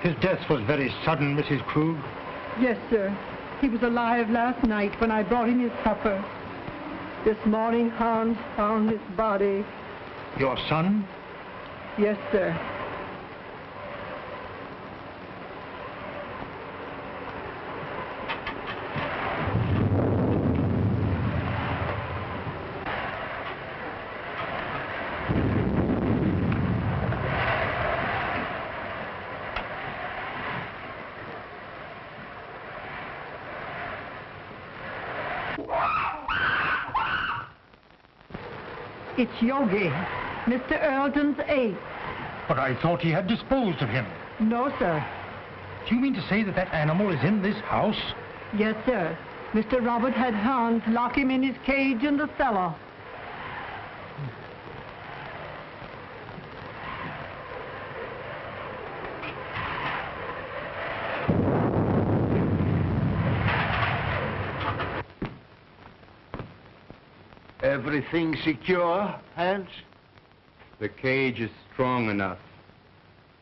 His death was very sudden, Mrs. Krug. Yes, sir. He was alive last night when I brought him his supper. This morning, Hans found his body. Your son? Yes, sir. It's Yogi, Mr. Earleton's aide. But I thought he had disposed of him. No, sir. Do you mean to say that that animal is in this house? Yes, sir. Mr. Robert had Hans lock him in his cage in the cellar. Everything secure, Hans? The cage is strong enough.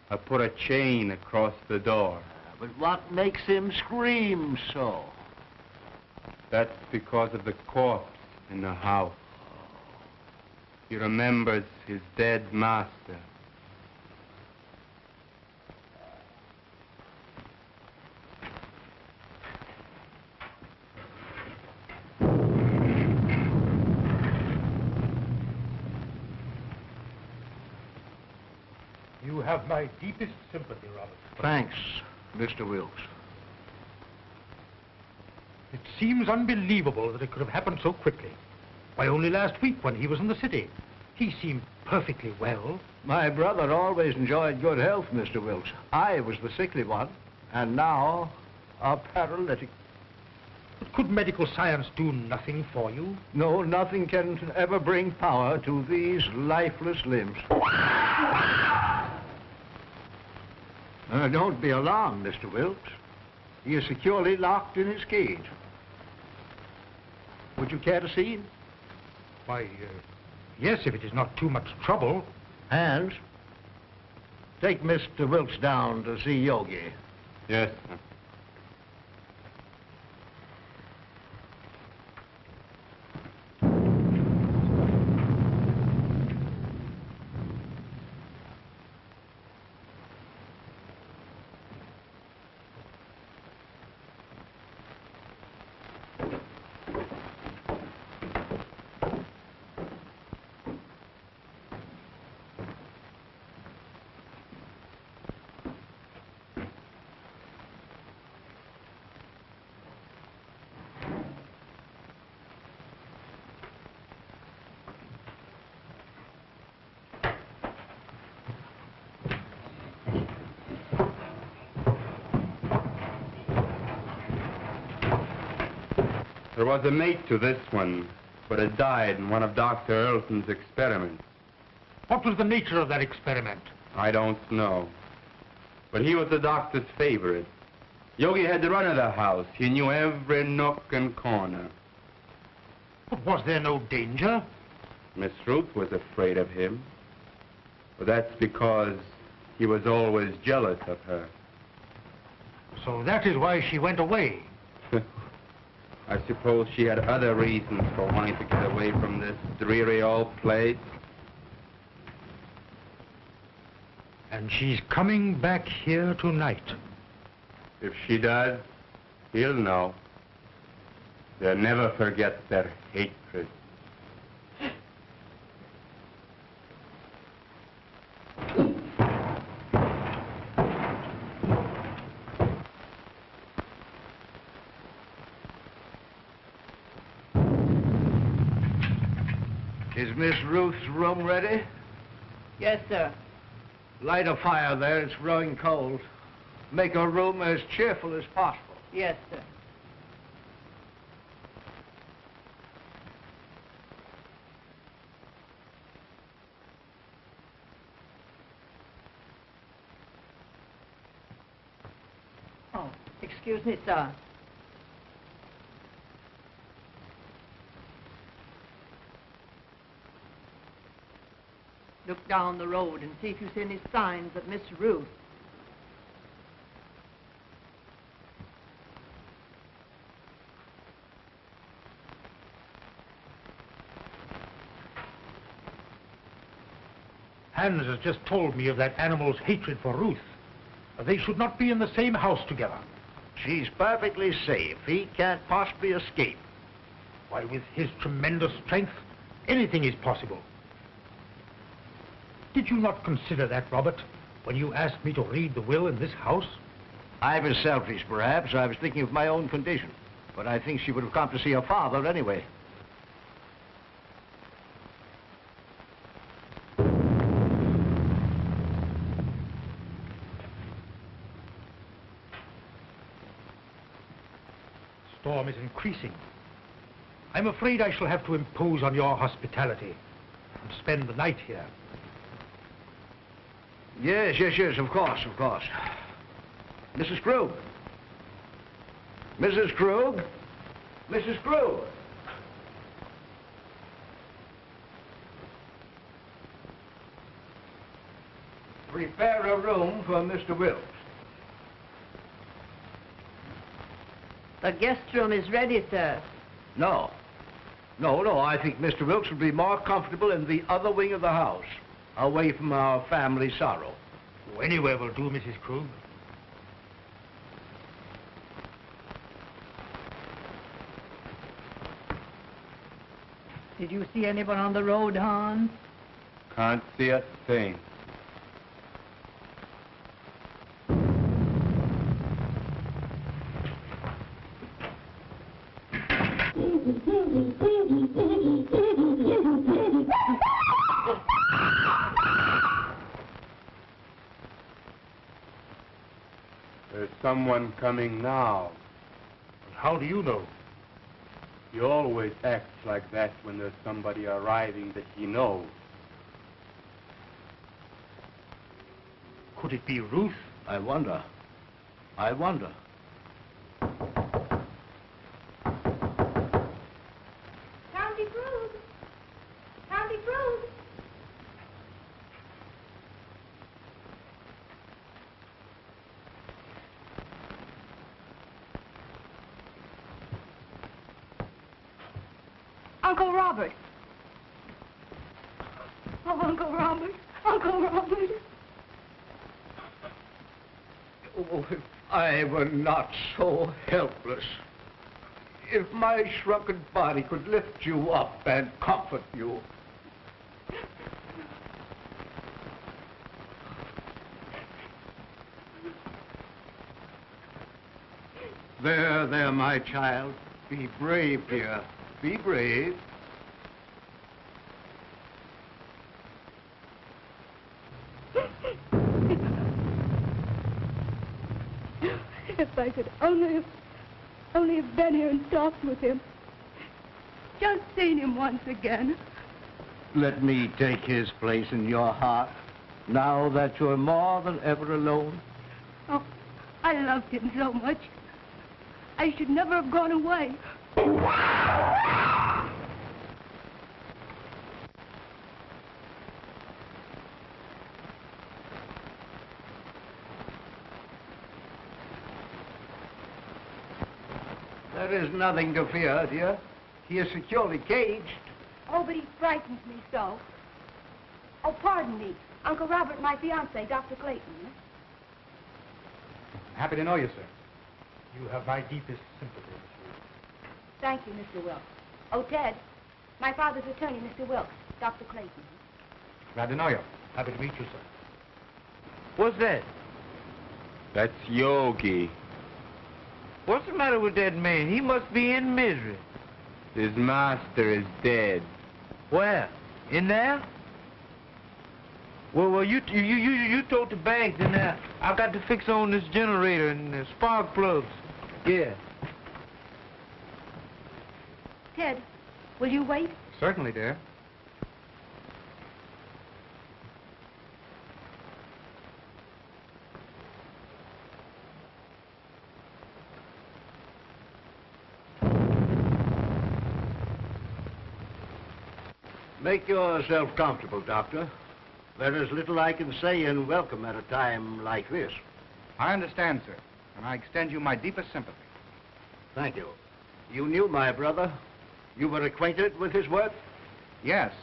I put a chain across the door. But what makes him scream so? That's because of the corpse in the house. He remembers his dead master. You have my deepest sympathy, Robert. Thanks, Mr. Wilkes. It seems unbelievable that it could have happened so quickly. Why, only last week when he was in the city, he seemed perfectly well. My brother always enjoyed good health, Mr. Wilkes. I was the sickly one, and now a paralytic. But could medical science do nothing for you? No, nothing can ever bring power to these lifeless limbs. Don't be alarmed, Mr. Wilkes. He is securely locked in his cage. Would you care to see him? Why, yes, if it is not too much trouble. Hans, take Mr. Wilkes down to see Yogi. Yes, sir. There was a mate to this one, but it died in one of Dr. Earleton's experiments. What was the nature of that experiment? I don't know. But he was the doctor's favorite. Yogi had the run of the house. He knew every nook and corner. But was there no danger? Miss Ruth was afraid of him. But that's because he was always jealous of her. So that is why she went away. I suppose she had other reasons for wanting to get away from this dreary old place. And she's coming back here tonight. If she does, he'll know. They'll never forget their hatred. Is Miss Ruth's room ready? Yes, sir. Light a fire there. It's growing cold. Make her room as cheerful as possible. Yes, sir. Oh, excuse me, sir. Look down the road and see if you see any signs of Miss Ruth. Hans has just told me of that animal's hatred for Ruth. They should not be in the same house together. She's perfectly safe. He can't possibly escape. Why, with his tremendous strength, anything is possible. Did you not consider that, Robert, when you asked me to read the will in this house? I was selfish, perhaps. I was thinking of my own condition. But I think she would have come to see her father anyway. Storm is increasing. I'm afraid I shall have to impose on your hospitality and spend the night here. Yes, of course. Mrs. Krug. Mrs. Krug? Mrs. Krug! Prepare a room for Mr. Wilkes. The guest room is ready, sir. No. I think Mr. Wilkes would be more comfortable in the other wing of the house, away from our family sorrow. Oh, anywhere will do, Mrs. Krug. Did you see anyone on the road, Hans? Can't see a thing. There's someone coming now. How do you know? He always acts like that when there's somebody arriving that he knows. Could it be Ruth? I wonder. County Cruise! County Cruise! Uncle Robert! Oh, Uncle Robert! Uncle Robert! Oh, if I were not so helpless. If my shrunken body could lift you up and comfort you. There, my child. Be brave, dear. Be brave. If I could only have been here and talked with him. Just seen him once again. Let me take his place in your heart, now that you're more than ever alone. Oh, I loved him so much. I should never have gone away. There is nothing to fear, dear. He is securely caged. Oh, but he frightens me so. Oh, pardon me. Uncle Robert, my fiancé, Dr. Clayton. Happy to know you, sir. You have my deepest sympathy. Thank you, Mr. Wilkes. Oh, Ted, my father's attorney, Mr. Wilkes, Dr. Clayton. Glad to know you. Happy to meet you, sir. What's that? That's Yogi. What's the matter with that man? He must be in misery. His master is dead. Where? In there? Well, you told the bank in there. I've got to fix on this generator and the spark plugs. Yeah. Ted, will you wait? Certainly, dear. Make yourself comfortable, Doctor. There is little I can say in welcome at a time like this. I understand, sir, and I extend you my deepest sympathy. Thank you. You knew my brother. You were acquainted with his work? Yes.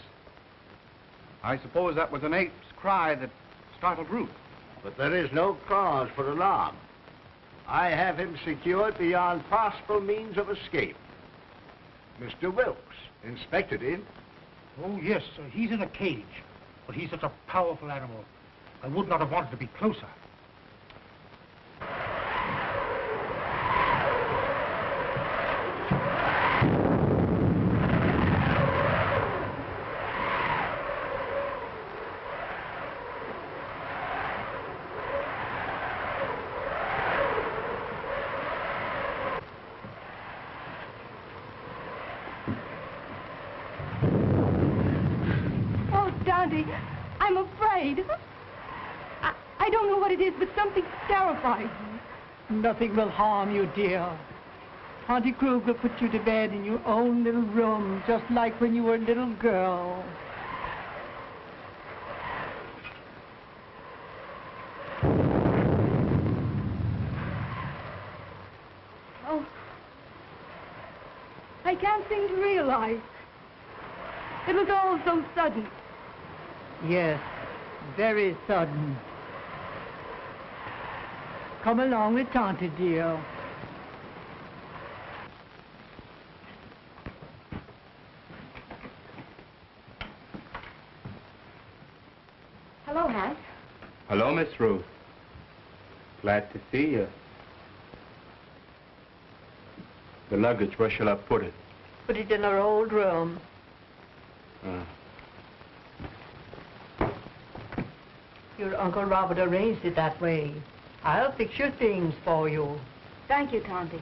I suppose that was an ape's cry that startled Ruth. But there is no cause for alarm. I have him secured beyond possible means of escape. Mr. Wilkes inspected him. Oh, yes, sir. He's in a cage. But he's such a powerful animal. I would not have wanted to be closer. I'm afraid. I don't know what it is, but something terrifies me. Nothing will harm you, dear. Auntie Kruger put you to bed in your own little room, just like when you were a little girl. Oh, I can't seem to realize. It was all so sudden. Yes, very sudden. Come along with Tante, dear. Hello, Hank. Hello, Miss Ruth. Glad to see you. The luggage, where shall I put it? Put it in our old room. Your Uncle Robert arranged it that way. I'll fix your things for you. Thank you, Tante.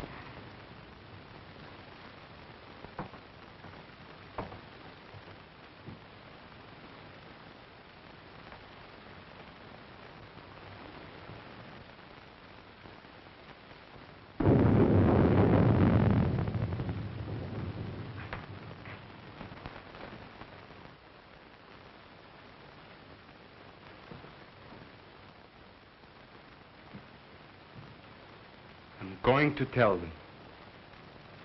Going to tell them.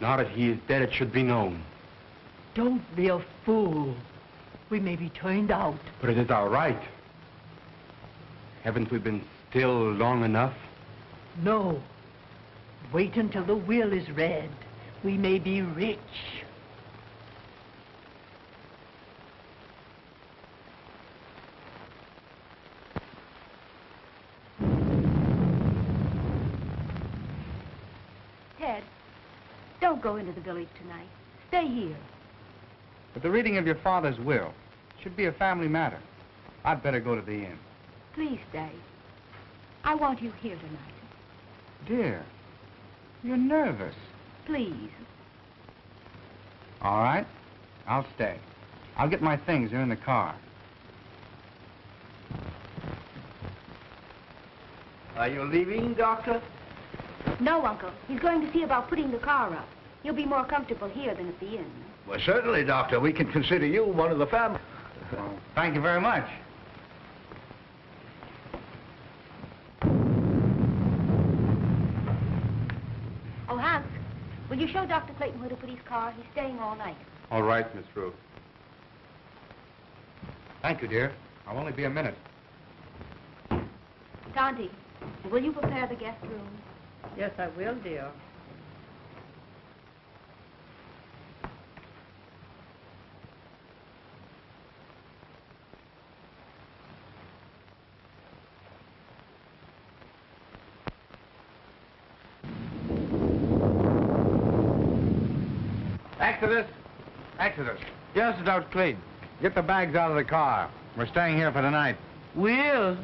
Now that he is dead, it should be known. Don't be a fool. We may be turned out. But it is our right. Haven't we been still long enough? No. Wait until the will is read. We may be rich. Don't go into the village tonight. Stay here. But the reading of your father's will should be a family matter. I'd better go to the inn. Please stay. I want you here tonight. Dear, you're nervous. Please. All right, I'll stay. I'll get my things. They're in the car. Are you leaving, Doctor? No, Uncle. He's going to see about putting the car up. You'll be more comfortable here than at the inn. Well, certainly, Doctor. We can consider you one of the family. Well, thank you very much. Oh, Hans, will you show Dr. Clayton where to put his car? He's staying all night. All right, Miss Ruth. Thank you, dear. I'll only be a minute. Tante, will you prepare the guest room? Yes, I will, dear. Exodus! Exodus! Yes, Dr. Clayton. Get the bags out of the car. We're staying here for the night. We is.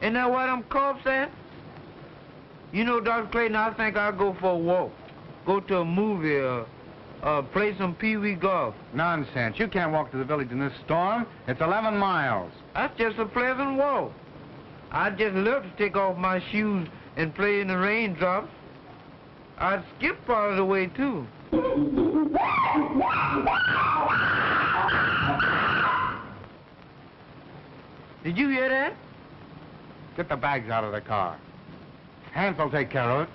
Isn't that what them cops said? You know, Dr. Clayton, I think I'll go for a walk. Go to a movie or play some pee-wee golf. Nonsense. You can't walk to the village in this storm. It's 11 miles. That's just a pleasant walk. I'd just love to take off my shoes and play in the raindrops. I'd skip part of the way, too. Did you hear that? Get the bags out of the car. Hans will take care of it.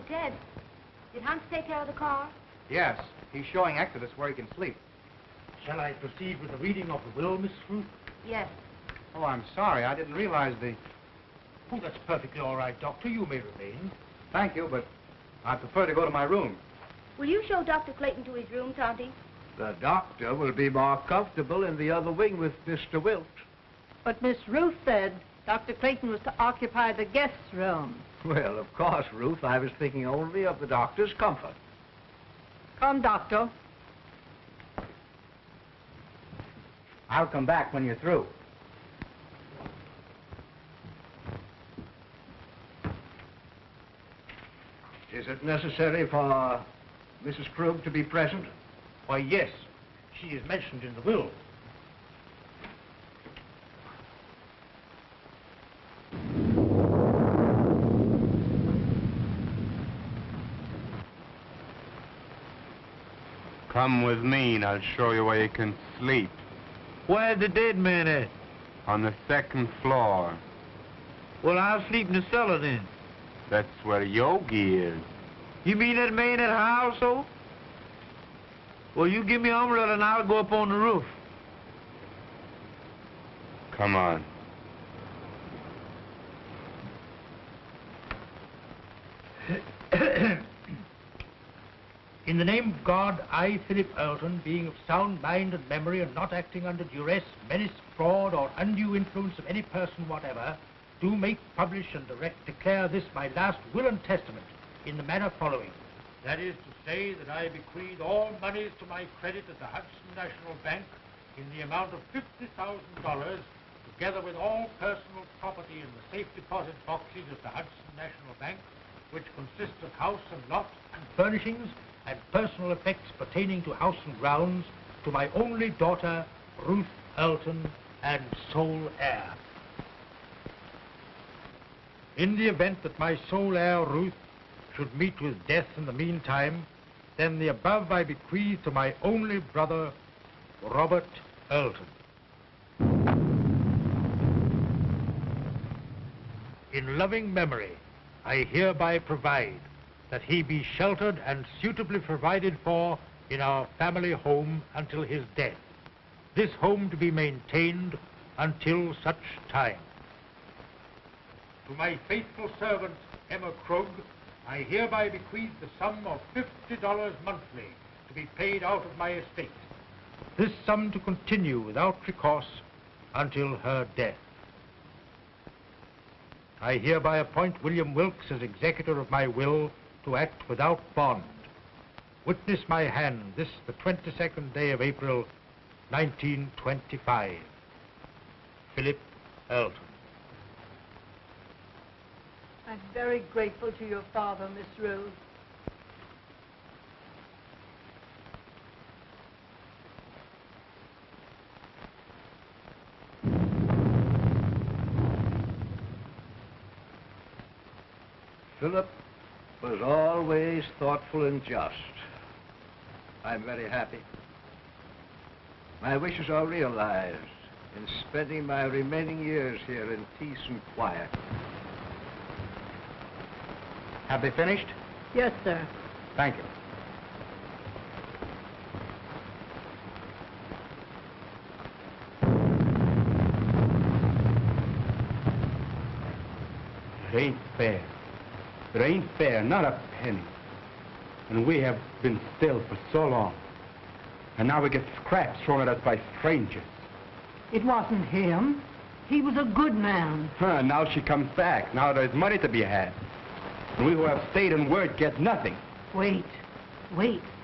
Ted, did Hans take care of the car? Yes, he's showing Exodus where he can sleep. Shall I proceed with the reading of the will, Miss Ruth? Yes. Oh, I'm sorry. I didn't realize the... Oh, that's perfectly all right, Doctor. You may remain. Thank you, but I prefer to go to my room. Will you show Dr. Clayton to his room, Tonty? The doctor will be more comfortable in the other wing with Mr. Wilt. But Miss Ruth said Dr. Clayton was to occupy the guest room. Well, of course, Ruth, I was thinking only of the doctor's comfort. Come, Doctor. I'll come back when you're through. Is it necessary for Mrs. Krug to be present? Why, yes. She is mentioned in the will. Come with me and I'll show you where you can sleep. Where's the dead man at? On the second floor. Well, I'll sleep in the cellar then. That's where Yogi is. You mean that man at her household? Well, you give me an umbrella and I'll go up on the roof. Come on. In the name of God, I, Philip Earlton, being of sound mind and memory and not acting under duress, menace, fraud, or undue influence of any person whatever, do make, publish, and declare this my last will and testament in the manner following. That is to say that I bequeath all monies to my credit at the Hudson National Bank in the amount of $50,000, together with all personal property in the safe deposit boxes at the Hudson National Bank, which consist of house and lot and furnishings and personal effects pertaining to house and grounds, to my only daughter, Ruth Earlton, and sole heir. In the event that my sole heir, Ruth, should meet with death in the meantime, then the above I bequeath to my only brother, Robert Earlton. In loving memory, I hereby provide that he be sheltered and suitably provided for in our family home until his death. This home to be maintained until such time. To my faithful servant, Emma Krug, I hereby bequeath the sum of $50 monthly to be paid out of my estate. This sum to continue without recourse until her death. I hereby appoint William Wilkes as executor of my will to act without bond. Witness my hand this, the 22nd day of April, 1925. Philip Earlton. I'm very grateful to your father, Miss Rose. Philip was always thoughtful and just. I'm very happy. My wishes are realized in spending my remaining years here in peace and quiet. Have they finished? Yes, sir. Thank you. It ain't fair. It ain't fair, not a penny. And we have been still for so long. And now we get scraps thrown at us by strangers. It wasn't him. He was a good man. Now she comes back. Now there's money to be had. And we who have stayed in word get nothing. Wait.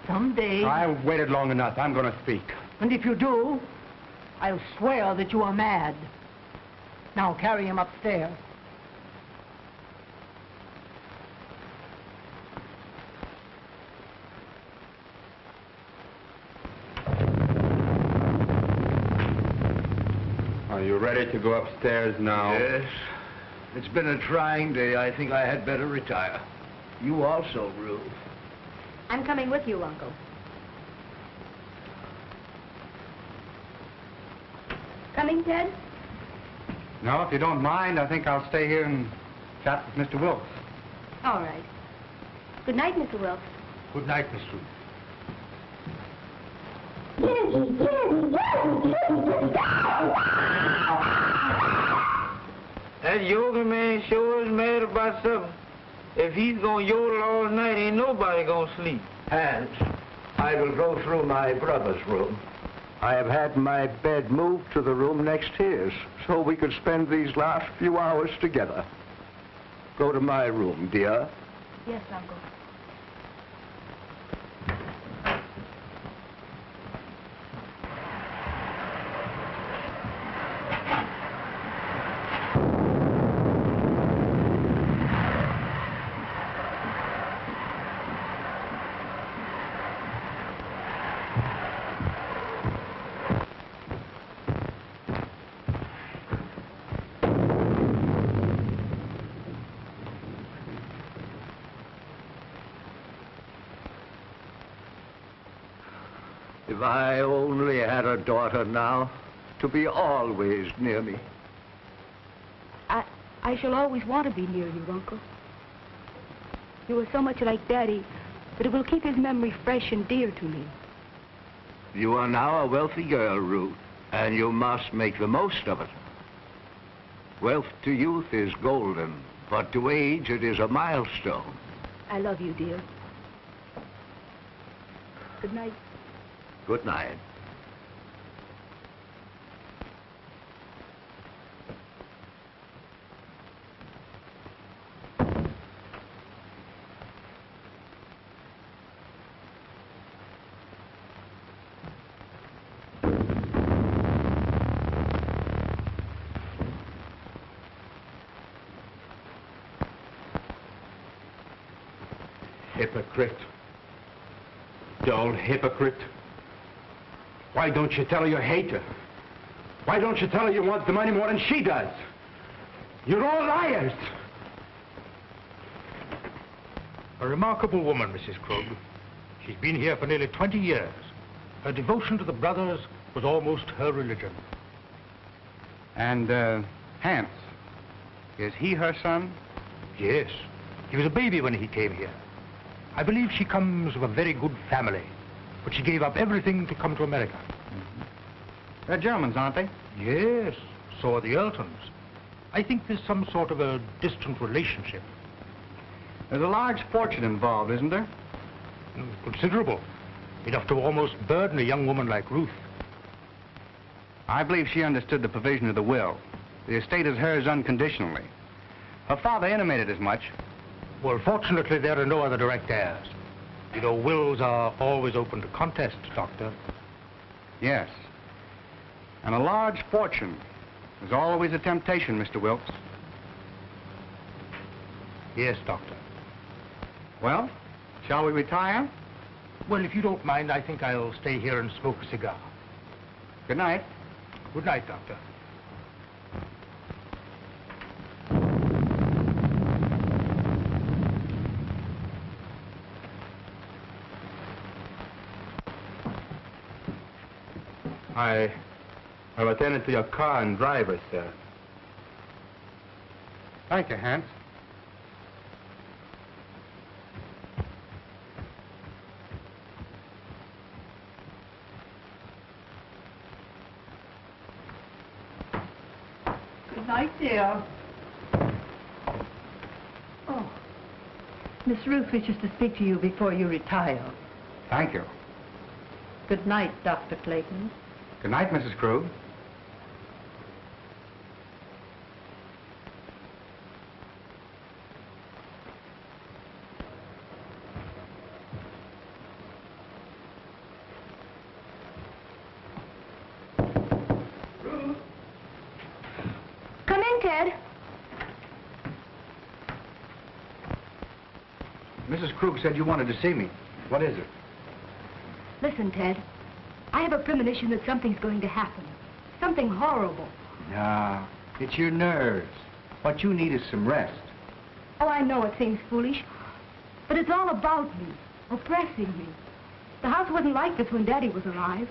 Someday... I've waited long enough. I'm going to speak. And if you do, I'll swear that you are mad. Now carry him upstairs. Are you ready to go upstairs now? Yes. It's been a trying day. I think I had better retire. You also, Ruth. I'm coming with you, Uncle. Coming, Ted? No, if you don't mind, I think I'll stay here and chat with Mr. Wilkes. All right. Good night, Mr. Wilkes. Good night, Miss Ruth. That yoga man sure is mad about something. If he's gonna yodel all night, ain't nobody gonna sleep. Hans, I will go through my brother's room. I have had my bed moved to the room next to his, so we could spend these last few hours together. Go to my room, dear. Yes, Uncle. If I only had a daughter now, to be always near me. I shall always want to be near you, Uncle. You are so much like Daddy that it will keep his memory fresh and dear to me. You are now a wealthy girl, Ruth, and you must make the most of it. Wealth to youth is golden, but to age it is a milestone. I love you, dear. Good night. Good night. Hypocrite. Dull hypocrite. Why don't you tell her you hate her? Why don't you tell her you want the money more than she does? You're all liars. A remarkable woman, Mrs. Krug. She's been here for nearly 20 years. Her devotion to the brothers was almost her religion. And, Hans, is he her son? Yes. He was a baby when he came here. I believe she comes of a very good family, but she gave up everything to come to America. They're Germans, aren't they? Yes, so are the Eltons. I think there's some sort of a distant relationship. There's a large fortune involved, isn't there? Considerable. Enough to almost burden a young woman like Ruth. I believe she understood the provision of the will. The estate is hers unconditionally. Her father intimated as much. Well, fortunately, there are no other direct heirs. You know, wills are always open to contest, Doctor. Yes. And a large fortune is always a temptation, Mr. Wilkes. Yes, Doctor. Well, shall we retire? Well, if you don't mind, I think I'll stay here and smoke a cigar. Good night. Good night, Doctor. I've attended to your car and driver, sir. Thank you, Hans. Good night, dear. Oh, Miss Ruth wishes to speak to you before you retire. Thank you. Good night, Dr. Clayton. Good night, Mrs. Krug. Come in, Ted. Mrs. Krug said you wanted to see me. What is it? Listen, Ted. I have a premonition that something's going to happen. Something horrible. No, it's your nerves. What you need is some rest. Oh, I know it seems foolish, but it's all about me, oppressing me. The house wasn't like this when Daddy was alive.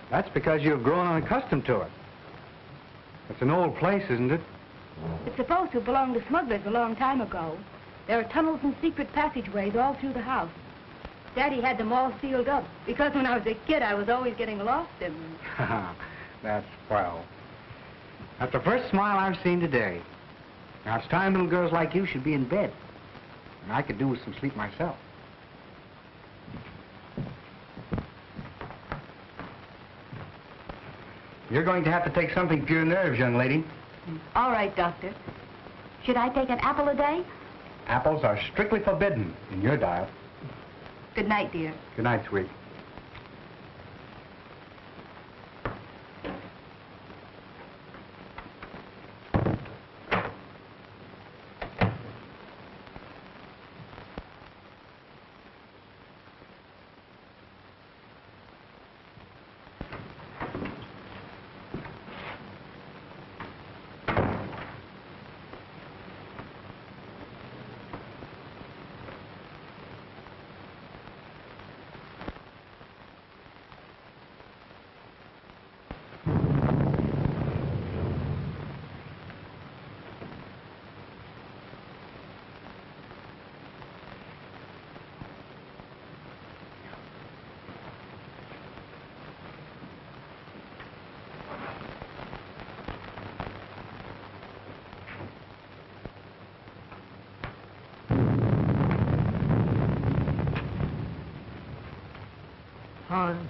That's because you've grown unaccustomed to it. It's an old place, isn't it? It's supposed to belong to smugglers a long time ago. There are tunnels and secret passageways all through the house. Daddy had them all sealed up because when I was a kid, I was always getting lost in them. That's swell. That's the first smile I've seen today. Now, it's time little girls like you should be in bed. And I could do with some sleep myself. You're going to have to take something for your nerves, young lady. All right, Doctor. Should I take an apple a day? Apples are strictly forbidden in your diet. Good night, dear. Good night, sweet. Hans,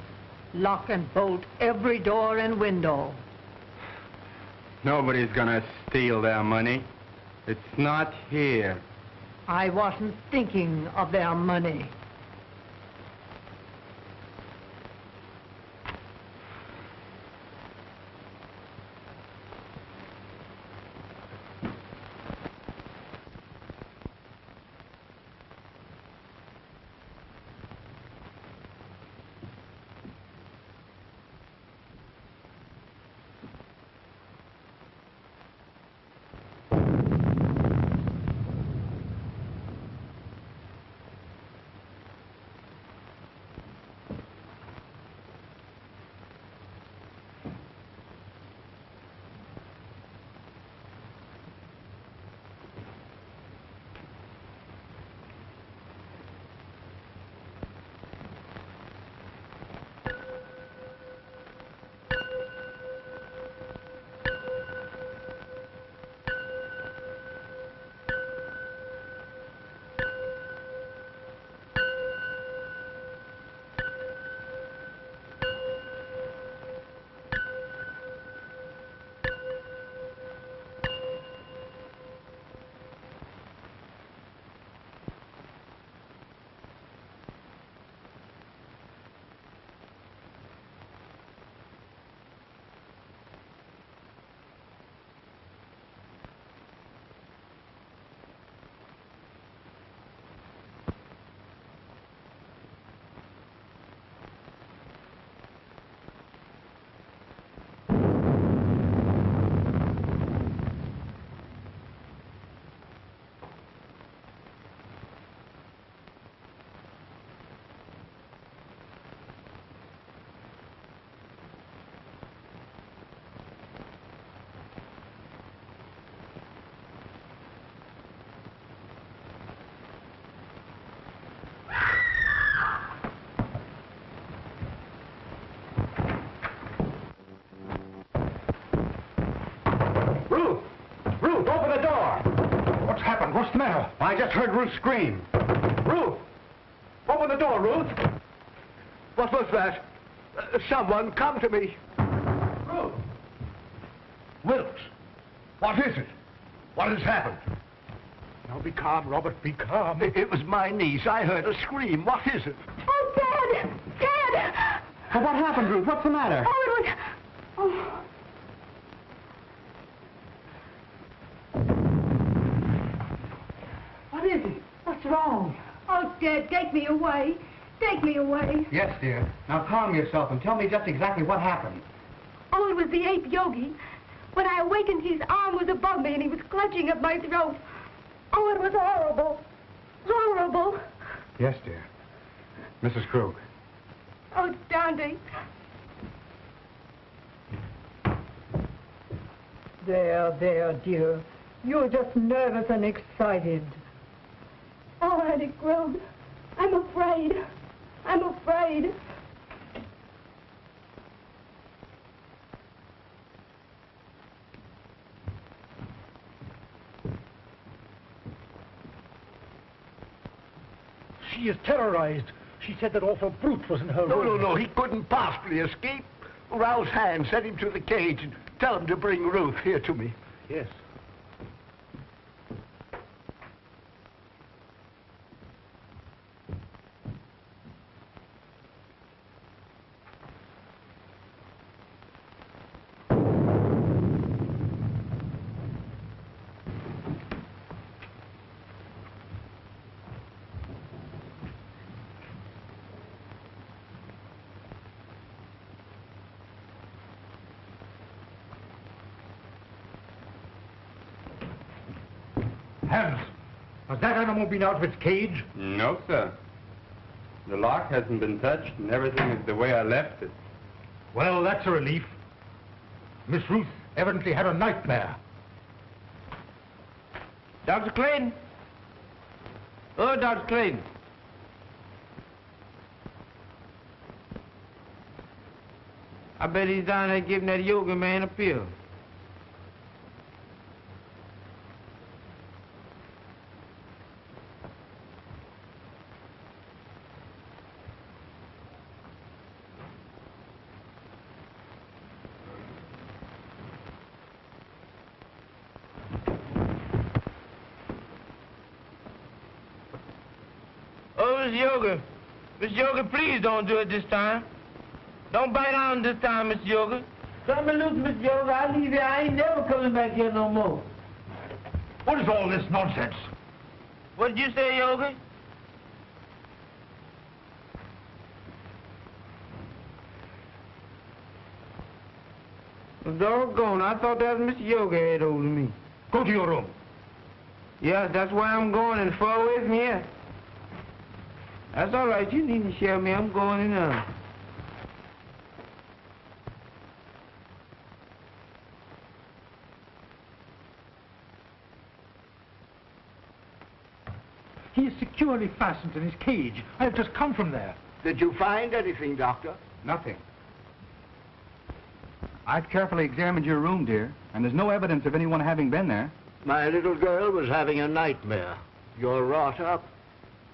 lock and bolt every door and window. Nobody's gonna steal their money. It's not here. I wasn't thinking of their money. Ruth, open the door! What's happened? What's the matter? I just heard Ruth scream. Ruth! Open the door, Ruth! What was that? Someone come to me. Ruth! Wilkes! What is it? What has happened? Now, be calm, Robert, be calm. It was my niece. I heard a scream. What is it? Oh, Dad! Dad! Well, what happened, Ruth? What's the matter? Oh, it was... Oh. What is it? What's wrong? Oh, Dad, take me away. Take me away. Yes, dear. Now calm yourself and tell me just exactly what happened. Oh, it was the ape Yogi. When I awakened, his arm was above me and he was clutching at my throat. Oh, it was horrible. Horrible. Yes, dear. Mrs. Krug. Oh, Dante. There, dear. You're just nervous and excited. Oh, Auntie Krug, I'm afraid. I'm afraid. She is terrorized. She said that awful brute was in her room. No, he couldn't possibly escape. Rouse Hand, send him to the cage and tell him to bring Ruth here to me. Yes. Hans, has that animal been out of its cage? No, sir. The lock hasn't been touched, and everything is the way I left it. Well, that's a relief. Miss Ruth evidently had a nightmare. Dr. Clayton? Oh, Dr. Clayton. I bet he's down there giving that yoga man a pill. Miss Yoga, please don't do it this time. Don't bite on this time, Miss Yoga. Cut me loose, Miss Yoga. I leave here. I ain't never coming back here no more. What is all this nonsense? What did you say, Yoga? Well, doggone, I thought that was Miss Yoga had hold of me. Go to your room. Yes, that's why I'm going, and far away from here. That's all right. You needn't share me. I'm going in now. He is securely fastened in his cage. I have just come from there. Did you find anything, Doctor? Nothing. I've carefully examined your room, dear, and there's no evidence of anyone having been there. My little girl was having a nightmare. You're wrought up.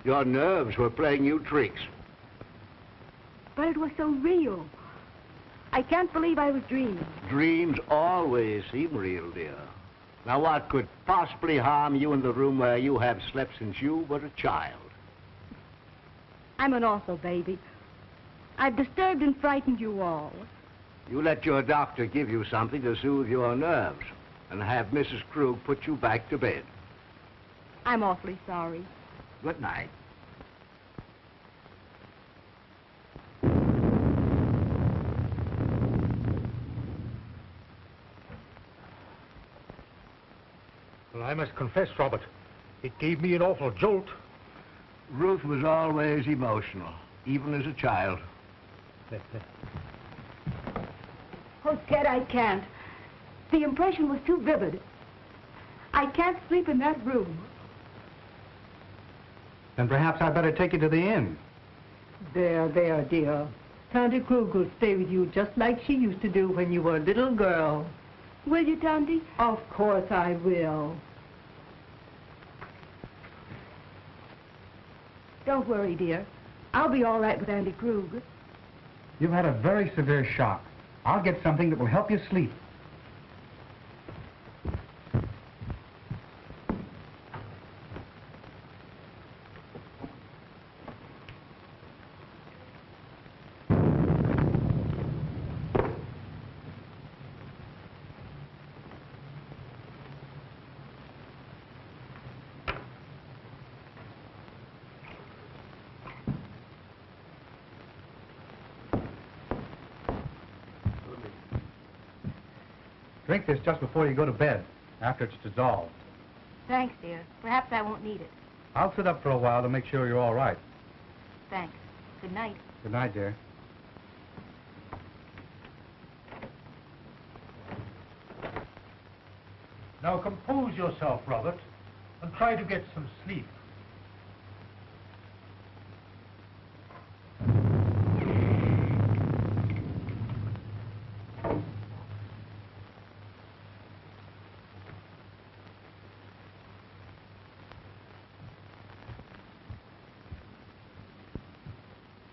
Your nerves were playing you tricks. But it was so real. I can't believe I was dreaming. Dreams always seem real, dear. Now, what could possibly harm you in the room where you have slept since you were a child? I'm an awful baby. I've disturbed and frightened you all. You let your doctor give you something to soothe your nerves and have Mrs. Krug put you back to bed. I'm awfully sorry. Good night. Well, I must confess, Robert, it gave me an awful jolt. Ruth was always emotional, even as a child. Oh, Ted, I can't. The impression was too vivid. I can't sleep in that room. Then perhaps I'd better take you to the inn. There, dear. Tante Krug will stay with you just like she used to do when you were a little girl. Will you, Tante? Of course I will. Don't worry, dear. I'll be all right with Auntie Krug. You've had a very severe shock. I'll get something that will help you sleep. Drink this just before you go to bed, after it's dissolved. Thanks, dear. Perhaps I won't need it. I'll sit up for a while to make sure you're all right. Thanks. Good night. Good night, dear. Now compose yourself, Robert, and try to get some sleep.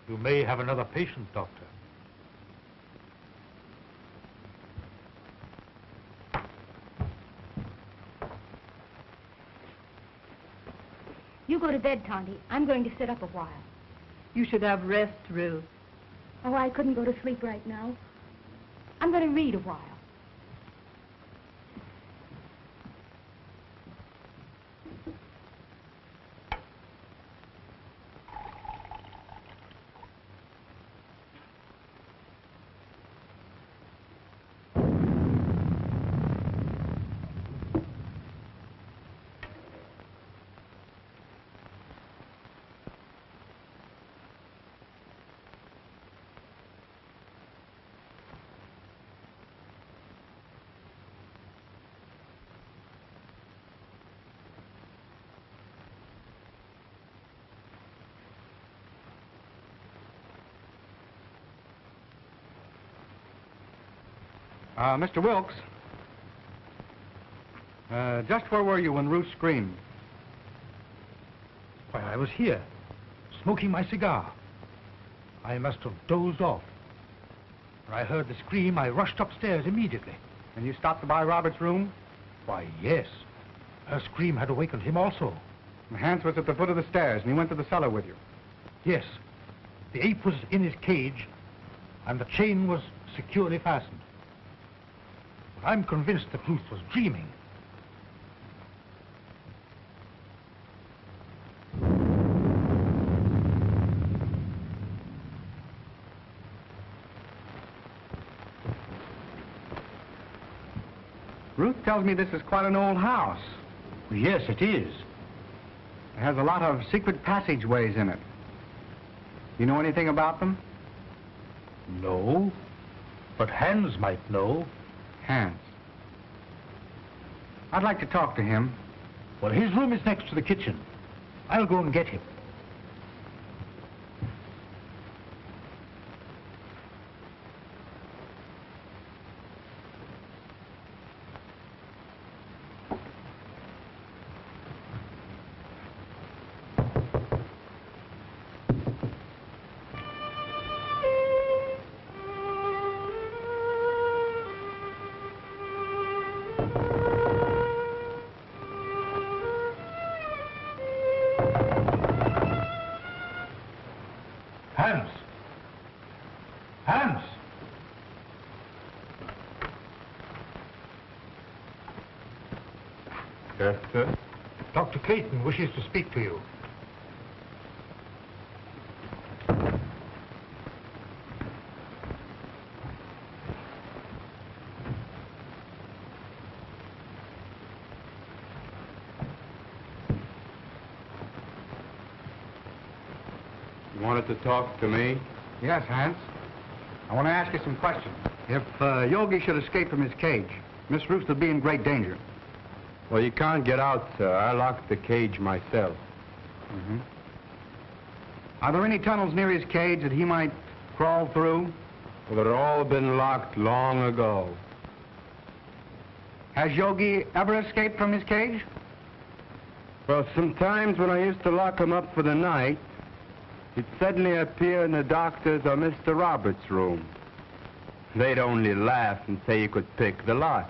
You may have another patient, Doctor. You go to bed, Tonty. I'm going to sit up a while. You should have rest, Ruth. Oh, I couldn't go to sleep right now. I'm going to read a while. Mr. Wilkes, just where were you when Ruth screamed? Why, I was here, smoking my cigar. I must have dozed off. When I heard the scream, I rushed upstairs immediately. And you stopped by Robert's room? Why, yes. Her scream had awakened him also. Hans was at the foot of the stairs, and he went to the cellar with you. Yes. The ape was in his cage, and the chain was securely fastened. But I'm convinced that Ruth was dreaming. Ruth tells me this is quite an old house. Yes, it is. It has a lot of secret passageways in it. You know anything about them? No, but Hans might know. Hans. I'd like to talk to him. Well, his room is next to the kitchen. I'll go and get him. Hans! Hans! Yes, sir? Dr. Clayton wishes to speak to you. You wanted to talk to me? Yes, Hans. I want to ask you some questions. If Yogi should escape from his cage, Miss Ruth would be in great danger. Well, you can't get out, sir. I locked the cage myself. Mm-hmm. Are there any tunnels near his cage that he might crawl through? Well, they've all been locked long ago. Has Yogi ever escaped from his cage? Well, sometimes when I used to lock him up for the night, he'd suddenly appear in the doctor's or Mr. Roberts' room. They'd only laugh and say you could pick the lock.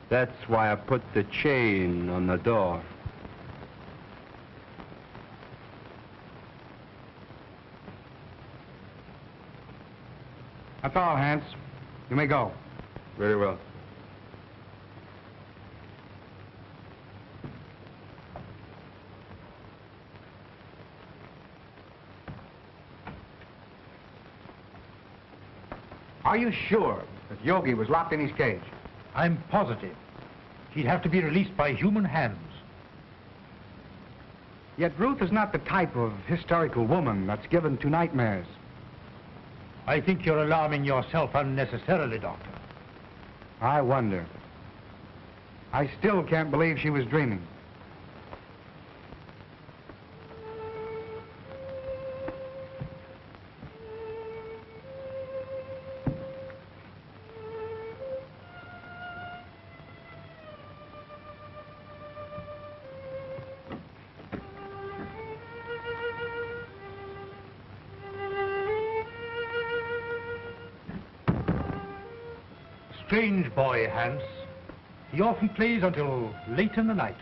That's why I put the chain on the door. That's all, Hans. You may go. Very well. Are you sure that Yogi was locked in his cage? I'm positive. He'd have to be released by human hands. Yet Ruth is not the type of hysterical woman that's given to nightmares. I think you're alarming yourself unnecessarily, Doctor. I wonder. I still can't believe she was dreaming. Strange boy, Hans. He often plays until late in the night.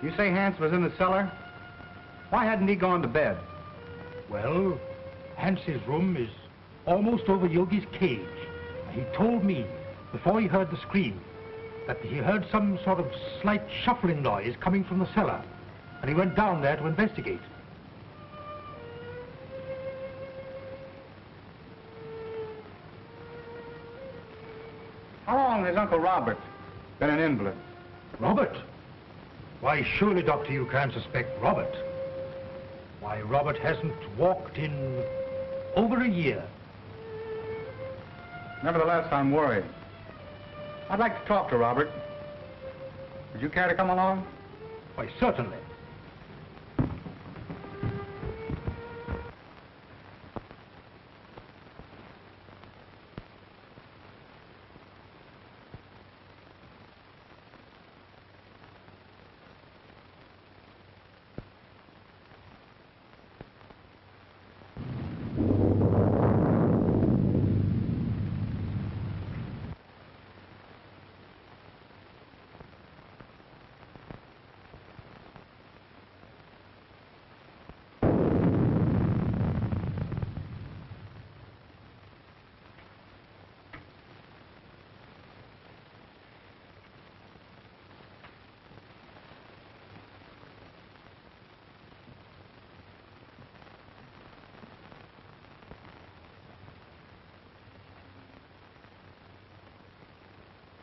You say Hans was in the cellar? Why hadn't he gone to bed? Well, Hans's room is almost over Yogi's cage. He told me, before he heard the scream, that he heard some sort of slight shuffling noise coming from the cellar, and he went down there to investigate. How long has Uncle Robert been an invalid? Robert? Why, surely, Doctor, you can't suspect Robert. Why, Robert hasn't walked in over a year. Nevertheless, I'm worried. I'd like to talk to Robert. Would you care to come along? Why, certainly.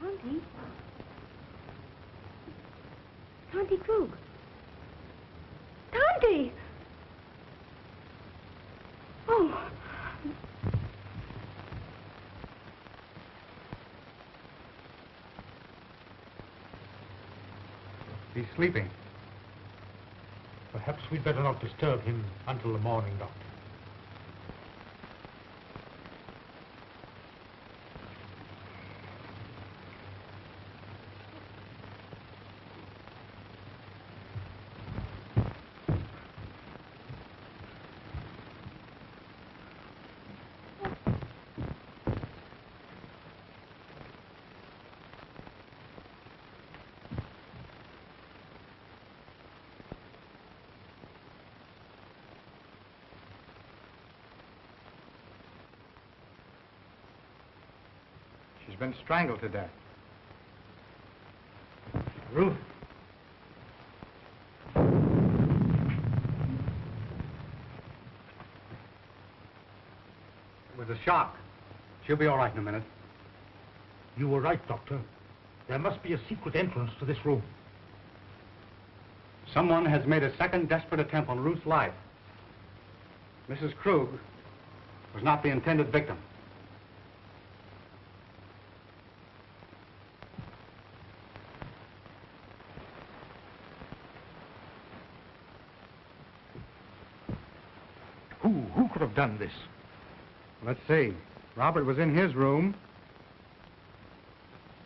Tonty? Tonty Krug. Tonty! Oh. He's sleeping. Perhaps we'd better not disturb him until the morning, Doctor. She's been strangled to death. Ruth? It was a shock. She'll be all right in a minute. You were right, Doctor. There must be a secret entrance to this room. Someone has made a second desperate attempt on Ruth's life. Mrs. Krug was not the intended victim. Who could have done this? Let's see. Robert was in his room.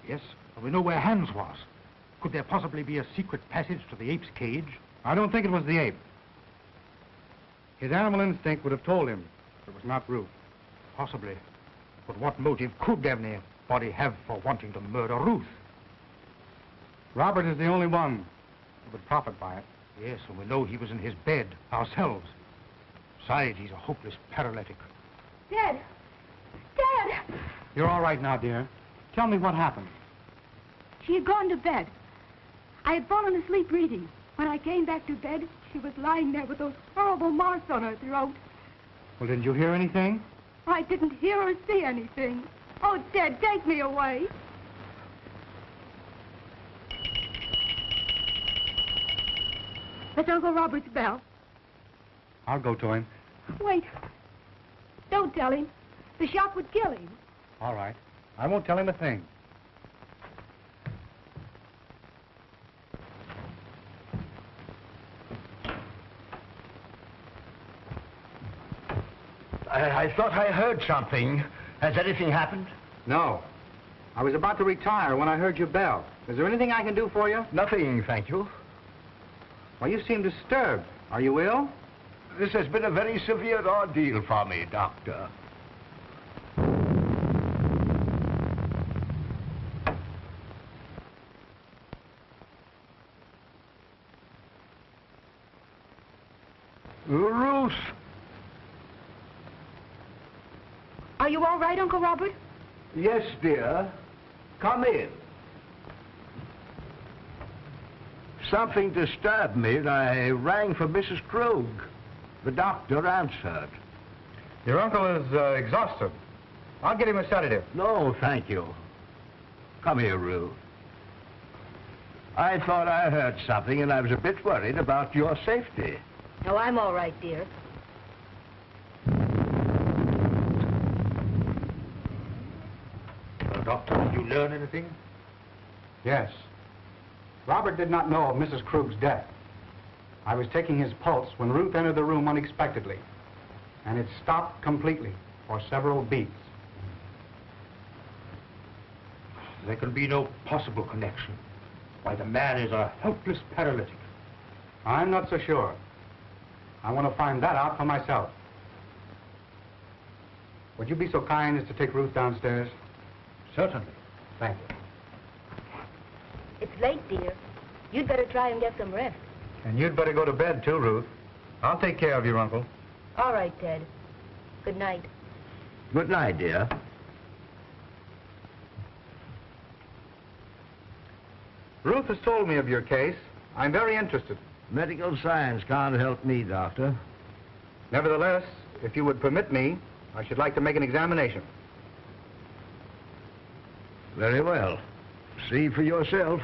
Yes, we know where Hans was. Could there possibly be a secret passage to the ape's cage? I don't think it was the ape. His animal instinct would have told him it was not Ruth. Possibly. But what motive could anybody have for wanting to murder Ruth? Robert is the only one who would profit by it. Yes, and we know he was in his bed ourselves. Besides, he's a hopeless paralytic. Dad! Dad! You're all right now, dear. Tell me what happened. She had gone to bed. I had fallen asleep reading. When I came back to bed, she was lying there with those horrible marks on her throat. Well, didn't you hear anything? I didn't hear or see anything. Oh, Dad, take me away. That's Uncle Robert's bell. I'll go to him. Wait. Don't tell him. The shock would kill him. All right. I won't tell him a thing. I thought I heard something. Has anything happened? No. I was about to retire when I heard your bell. Is there anything I can do for you? Nothing, thank you. Well, you seem disturbed. Are you ill? This has been a very severe ordeal for me, Doctor. Ruth! Are you all right, Uncle Robert? Yes, dear. Come in. Something disturbed me, and I rang for Mrs. Krug. The doctor answered. Your uncle is exhausted. I'll get him a sedative. No, thank you. Come here, Ruth. I thought I heard something, and I was a bit worried about your safety. No, I'm all right, dear. Well, Doctor, did you learn anything? Yes. Robert did not know of Mrs. Krug's death. I was taking his pulse when Ruth entered the room unexpectedly, and it stopped completely for several beats. There can be no possible connection. Why, the man is a helpless paralytic. I'm not so sure. I want to find that out for myself. Would you be so kind as to take Ruth downstairs? Certainly. Thank you. It's late, dear. You'd better try and get some rest. And you'd better go to bed, too, Ruth. I'll take care of your uncle. All right, Ted. Good night. Good night, dear. Ruth has told me of your case. I'm very interested. Medical science can't help me, Doctor. Nevertheless, if you would permit me, I should like to make an examination. Very well. See for yourself.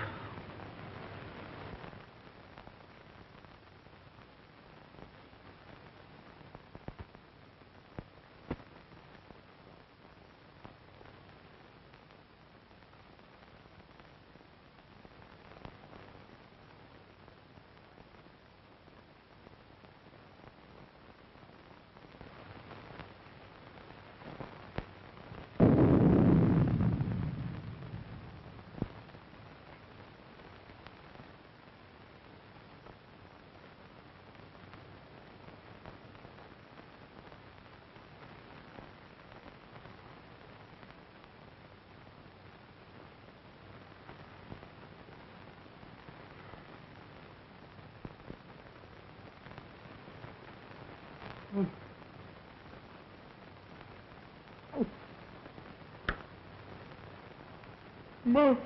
Mom.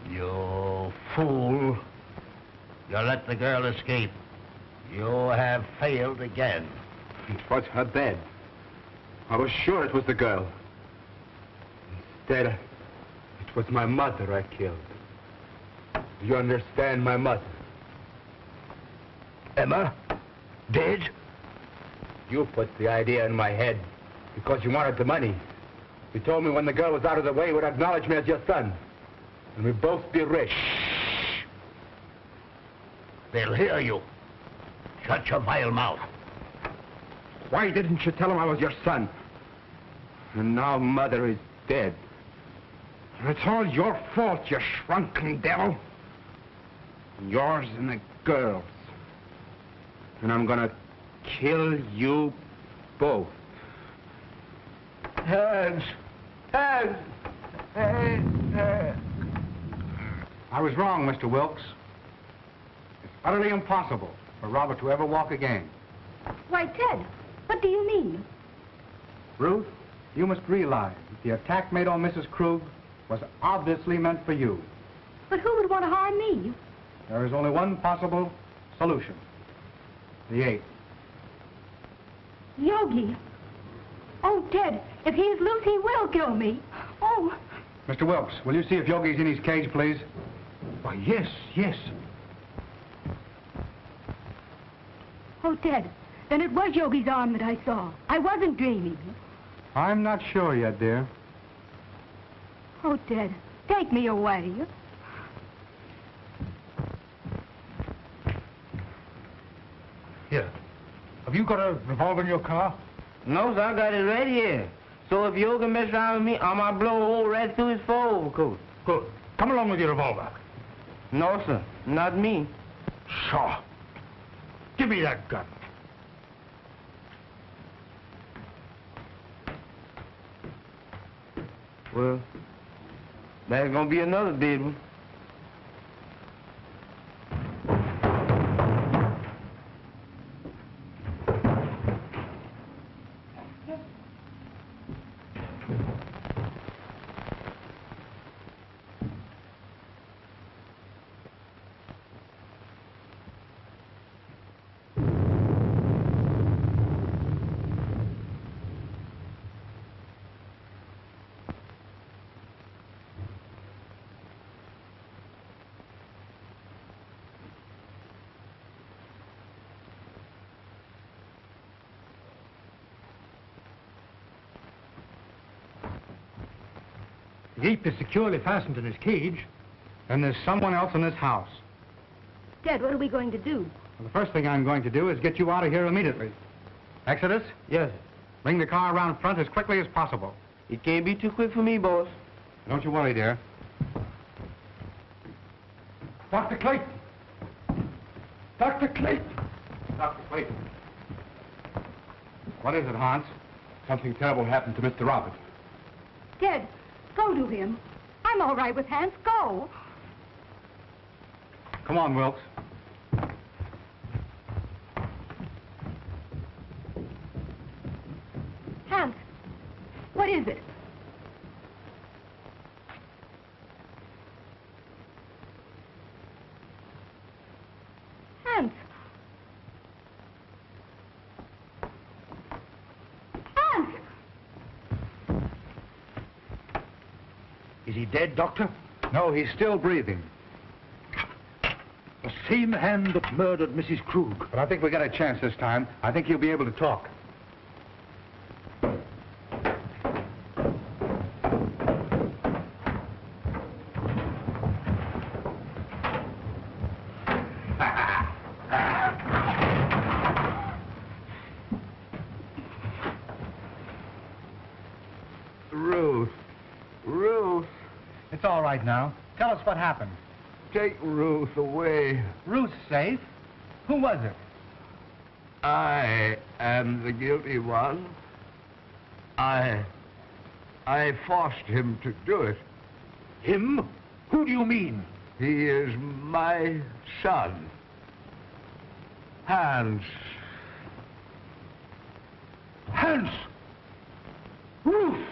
You fool. You let the girl escape. You have failed again. It was her bed. I was sure it was the girl. Instead, it was my mother I killed. Do you understand, my mother? Emma? Dead? You put the idea in my head. Because you wanted the money. You told me when the girl was out of the way, you would acknowledge me as your son. And we'd both be rich. They'll hear you. Shut your vile mouth. Why didn't you tell him I was your son? And now Mother is dead. And it's all your fault, you shrunken devil. Yours and the girl's. And I'm gonna kill you both. Hands! Hands! I was wrong, Mr. Wilkes. It's utterly impossible for Robert to ever walk again. Why, Ted, what do you mean? Ruth, you must realize that the attack made on Mrs. Krug was obviously meant for you. But who would want to harm me? There is only one possible solution. The ape. Yogi. Oh, Ted, if he is loose, he will kill me. Oh. Mr. Wilkes, will you see if Yogi's in his cage, please? Why, yes, yes. Oh, Ted, then it was Yogi's arm that I saw. I wasn't dreaming. I'm not sure yet, dear. Oh, Ted, take me away. Here. Have you got a revolver in your car? No, sir, I got it right here. So if you can mess around with me, I might blow a hole right through his fur overcoat. Good. Come along with your revolver. No, sir, not me. Sure. Give me that gun. Well, that's gonna be another dead one. The ape is securely fastened in his cage. Then there's someone else in this house. Ted, what are we going to do? Well, the first thing I'm going to do is get you out of here immediately. Exodus, Yes, bring the car around front as quickly as possible. it can't be too quick for me, boss. Don't you worry, dear. Dr. Clayton! Dr. Clayton! Dr. Clayton. What is it, Hans? Something terrible happened to Mr. Roberts. Ted, go to him. I'm all right with Hans. Go. Come on, Wilkes. Hans, what is it? Hans. Hans! Is he dead, Doctor? No, he's still breathing. The same hand that murdered Mrs. Krug. But I think we got a chance this time. I think he'll be able to talk. Ruth, It's all right now. Tell us what happened. take Ruth away. Ruth's safe. Who was it? I am the guilty one. I forced him to do it. Him? Who do you mean? He is my son. Hans. Hans! Ruth!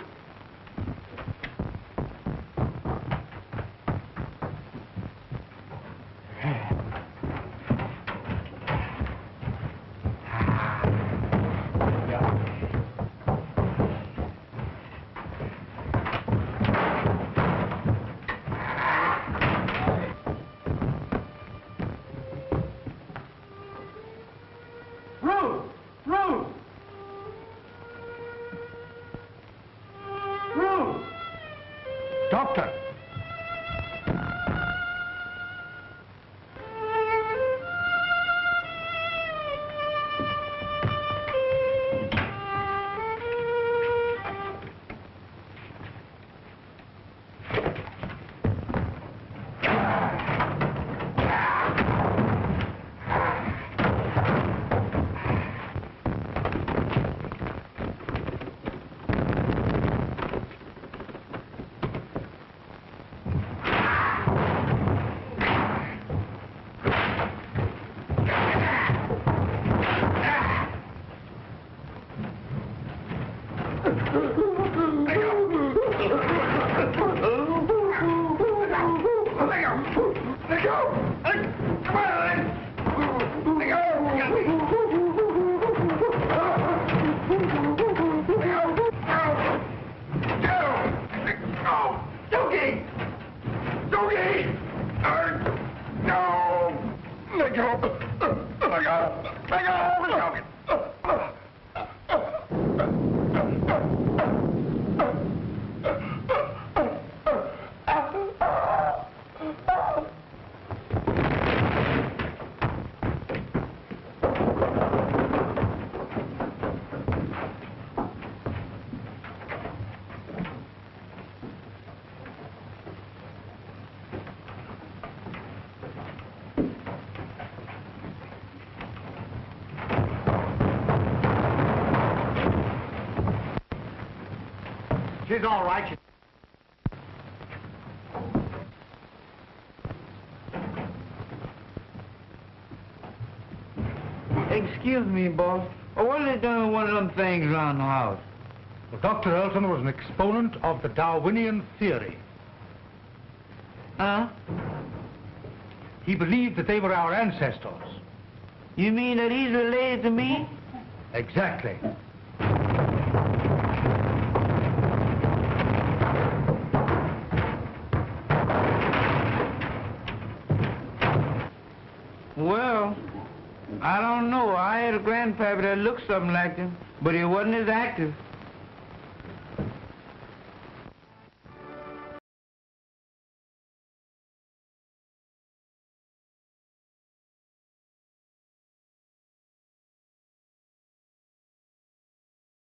Smokey! No! Let go! Let go! Let go! Smokey! She's all right. Excuse me, boss. What are they doing with one of them things around the house? Well, Dr. Elton was an exponent of the Darwinian theory. Huh? He believed that they were our ancestors. You mean that he's related to me? Exactly. Well, I don't know. I had a grandpappy that looked something like him, but he wasn't as active.